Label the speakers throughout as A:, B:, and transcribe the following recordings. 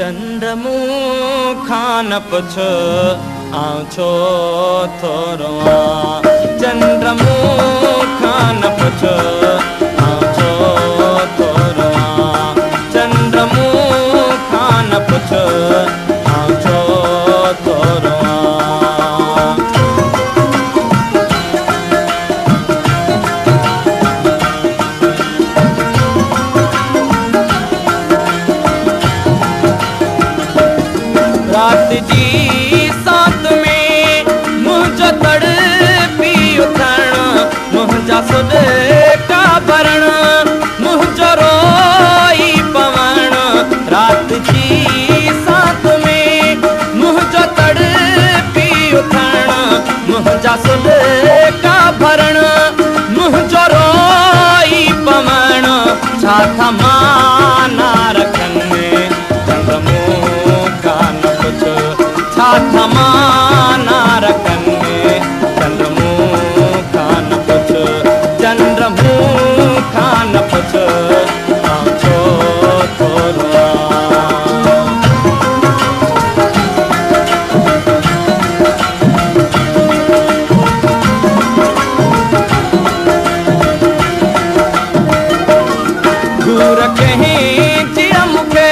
A: चंद्रमुख खान पुछ आऊं छो थो रोवां। चंद्रमुख खान पुछ आऊं छो थो रोवां। चंद्रमुख खान पुछ आऊं छो थो रोवां। रात जी सांत में मुंहिंजो तड़पी उथण, मुंहिंजा सुध का भरण, मुंहिंजो रोई पवण। रात जी सांत में मुंहिंजो तड़पी उथण, मुंहिंजा सुध का भरण, मुंहिंजो रोई पवण। छा था माना रखनि चंद्रमुख खान पुछ, छा था माना रखनि चंद्रमुख खान पुछ। चंद्रमुख खान पुछ आऊं छो थो रोवां। दूर कहीं जिया मूंखे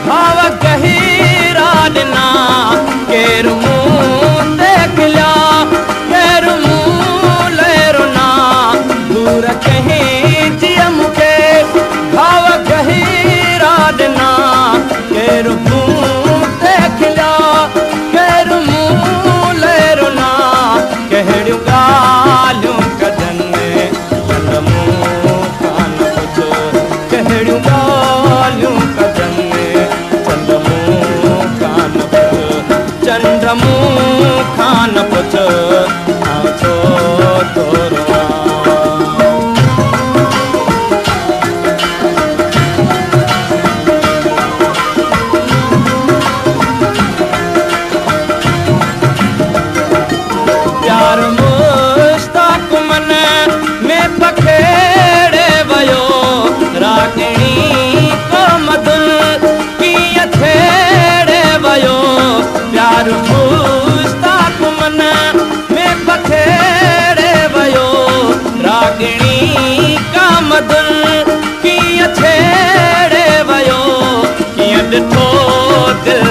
A: भाव गहिरा ॾिना, केरु मूं ते खिलिया केरु मूं लहरो ना। दूर कहीं जिया मूंखे भाव गहिरा ॾिना, केरु मूं ते खिलिया केरु मूं लहरो ना। कहिड़ियूं ॻाल्हियूं कजनि चंद्रमुख खान पुछ, कहिड़ियूं ॻाल्हियूं कजनि चंद्रमुख खान पुछ। चंद्रमुख खान पुछ आऊं छो थो रोवां। प्यार मुश्ताक मन में पखेड़े वयो, रागिणी को मधुर कीअं छेड़े वयो। प्यार मुश्ताक मन में पखेड़े वयो, रागिणी का मधुर कीअं छेड़े वयो। कीअं ॾिठो दिल